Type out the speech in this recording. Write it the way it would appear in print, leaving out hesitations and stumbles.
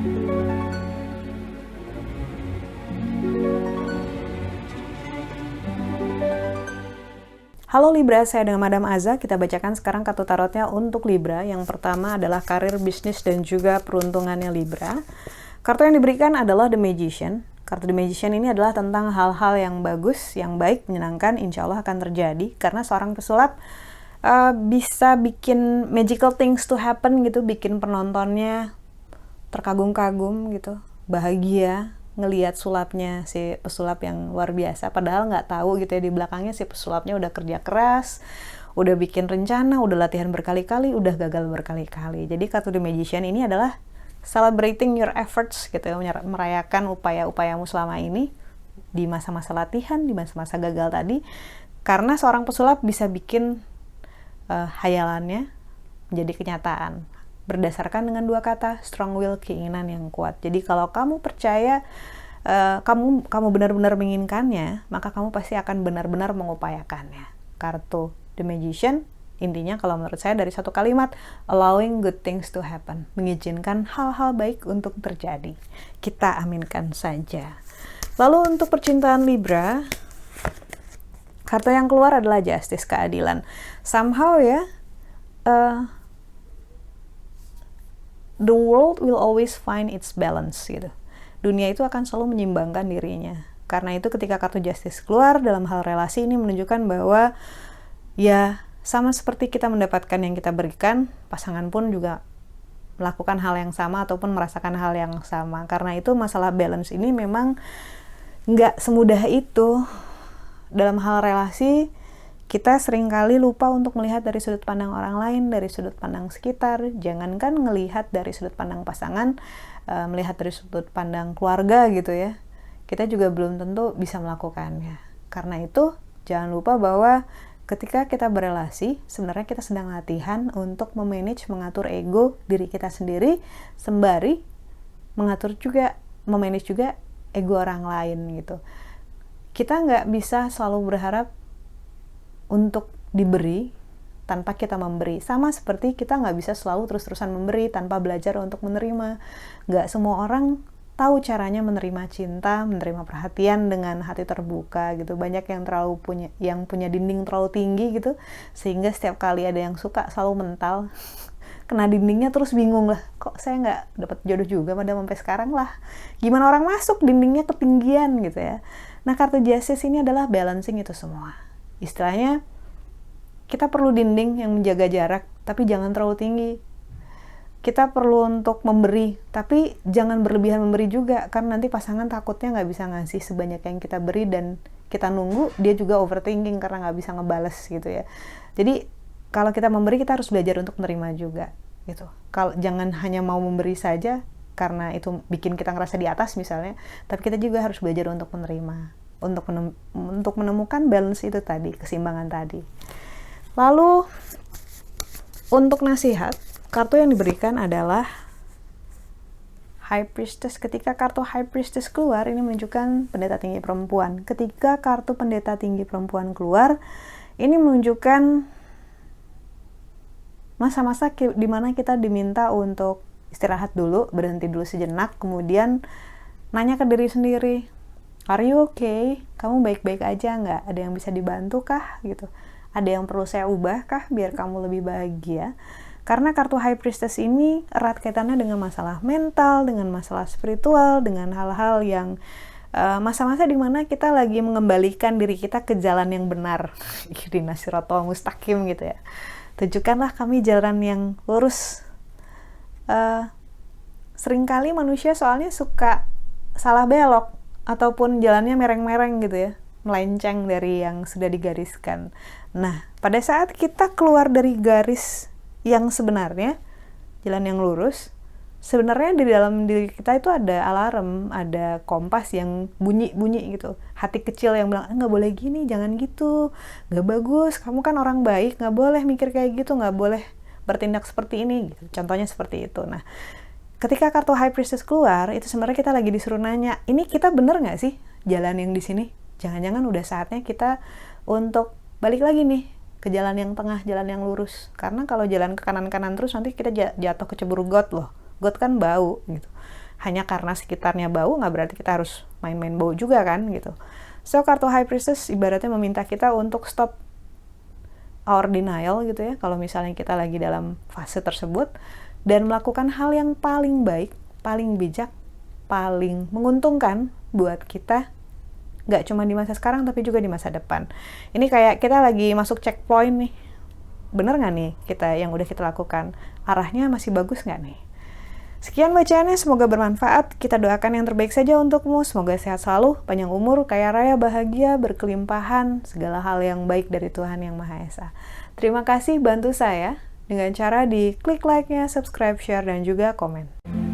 Halo Libra, saya dengan Madam Aza. Kita bacakan sekarang kartu tarotnya untuk Libra. Yang pertama adalah karir, bisnis, dan juga peruntungannya Libra. Kartu yang diberikan adalah The Magician. Kartu The Magician ini adalah tentang hal-hal yang bagus, yang baik, menyenangkan, insya Allah akan terjadi. Karena seorang pesulap bisa bikin magical things to happen gitu, bikin penontonnya terkagum-kagum gitu, bahagia ngelihat sulapnya si pesulap yang luar biasa, padahal nggak tahu gitu ya di belakangnya si pesulapnya udah kerja keras, udah bikin rencana, udah latihan berkali-kali, udah gagal berkali-kali. Jadi kartu The Magician ini adalah celebrating your efforts gitu ya, merayakan upaya-upayamu selama ini di masa-masa latihan, di masa-masa gagal tadi, karena seorang pesulap bisa bikin hayalannya menjadi kenyataan berdasarkan dengan dua kata, strong will, keinginan yang kuat. Jadi kalau kamu percaya kamu benar-benar menginginkannya, maka kamu pasti akan benar-benar mengupayakannya. Kartu The Magician intinya kalau menurut saya dari satu kalimat, allowing good things to happen, mengizinkan hal-hal baik untuk terjadi. Kita aminkan saja. Lalu untuk percintaan Libra, kartu yang keluar adalah Justice, keadilan. Somehow ya, the world will always find its balance gitu. Dunia itu akan selalu menyeimbangkan dirinya. Karena itu ketika kartu Justice keluar dalam hal relasi ini menunjukkan bahwa ya sama seperti kita mendapatkan yang kita berikan, pasangan pun juga melakukan hal yang sama ataupun merasakan hal yang sama. Karena itu masalah balance ini memang nggak semudah itu. Dalam hal relasi, kita seringkali lupa untuk melihat dari sudut pandang orang lain, dari sudut pandang sekitar. Jangankan ngelihat dari sudut pandang pasangan, melihat dari sudut pandang keluarga gitu ya. Kita juga belum tentu bisa melakukannya. Karena itu, jangan lupa bahwa ketika kita berelasi, sebenarnya kita sedang latihan untuk memanage, mengatur ego diri kita sendiri, sembari memanage juga ego orang lain gitu. Kita nggak bisa selalu berharap untuk diberi tanpa kita memberi. Sama seperti kita nggak bisa selalu terus-terusan memberi tanpa belajar untuk menerima. Nggak semua orang tahu caranya menerima cinta, menerima perhatian dengan hati terbuka gitu. Banyak yang punya dinding terlalu tinggi gitu, sehingga setiap kali ada yang suka selalu mental. Kena dindingnya terus bingung lah, kok saya nggak dapat jodoh juga padahal sampai sekarang lah. Gimana orang masuk dindingnya ketinggian gitu ya. Nah kartu Justice ini adalah balancing itu semua. Istilahnya kita perlu dinding yang menjaga jarak, tapi jangan terlalu tinggi. Kita perlu untuk memberi, tapi jangan berlebihan memberi juga, karena nanti pasangan takutnya nggak bisa ngasih sebanyak yang kita beri dan kita nunggu, dia juga overthinking karena nggak bisa ngebales gitu ya. Jadi kalau kita memberi, kita harus belajar untuk menerima juga gitu. Kalau jangan hanya mau memberi saja karena itu bikin kita ngerasa di atas misalnya, tapi kita juga harus belajar untuk menerima, untuk menemukan balance itu tadi, keseimbangan tadi. Lalu untuk nasihat, kartu yang diberikan adalah High Priestess. Ketika kartu High Priestess keluar, ini menunjukkan pendeta tinggi perempuan. Ketika kartu pendeta tinggi perempuan keluar, ini menunjukkan masa-masa di mana kita diminta untuk istirahat dulu, berhenti dulu sejenak, kemudian nanya ke diri sendiri, are you okay? Kamu baik-baik aja nggak? Ada yang bisa dibantu kah? Gitu. Ada yang perlu saya ubah kah biar kamu lebih bahagia? Karena kartu High Priestess ini erat kaitannya dengan masalah mental, dengan masalah spiritual, dengan hal-hal yang masa-masa di mana kita lagi mengembalikan diri kita ke jalan yang benar, ihdina siratal mustaqim gitu ya. Tunjukkanlah kami jalan yang lurus. Seringkali manusia soalnya suka salah belok ataupun jalannya mereng-mereng gitu ya, melenceng dari yang sudah digariskan. Nah, pada saat kita keluar dari garis yang sebenarnya, jalan yang lurus, sebenarnya di dalam diri kita itu ada alarm, ada kompas yang bunyi-bunyi gitu. Hati kecil yang bilang, nggak boleh gini, jangan gitu, nggak bagus, kamu kan orang baik, nggak boleh mikir kayak gitu, nggak boleh bertindak seperti ini, gitu. Contohnya seperti itu. Nah, ketika kartu High Priestess keluar, itu sebenarnya kita lagi disuruh nanya, ini kita bener nggak sih jalan yang di sini? Jangan-jangan udah saatnya kita untuk balik lagi nih ke jalan yang tengah, jalan yang lurus. Karena kalau jalan ke kanan-kanan terus nanti kita jatuh ke cebur got loh. Got kan bau gitu. hanya karena sekitarnya bau, nggak berarti kita harus main-main bau juga kan, gitu. So, kartu High Priestess ibaratnya meminta kita untuk stop our denial gitu ya, kalau misalnya kita lagi dalam fase tersebut, dan melakukan hal yang paling baik, paling bijak, paling menguntungkan buat kita, nggak cuma di masa sekarang, tapi juga di masa depan. Ini kayak kita lagi masuk checkpoint nih. Bener nggak nih kita yang udah kita lakukan? Arahnya masih bagus nggak nih? Sekian bacaannya, semoga bermanfaat. Kita doakan yang terbaik saja untukmu. Semoga sehat selalu, panjang umur, kaya raya, bahagia, berkelimpahan, segala hal yang baik dari Tuhan Yang Maha Esa. Terima kasih, bantu saya dengan cara di klik like-nya, subscribe, share, dan juga komen.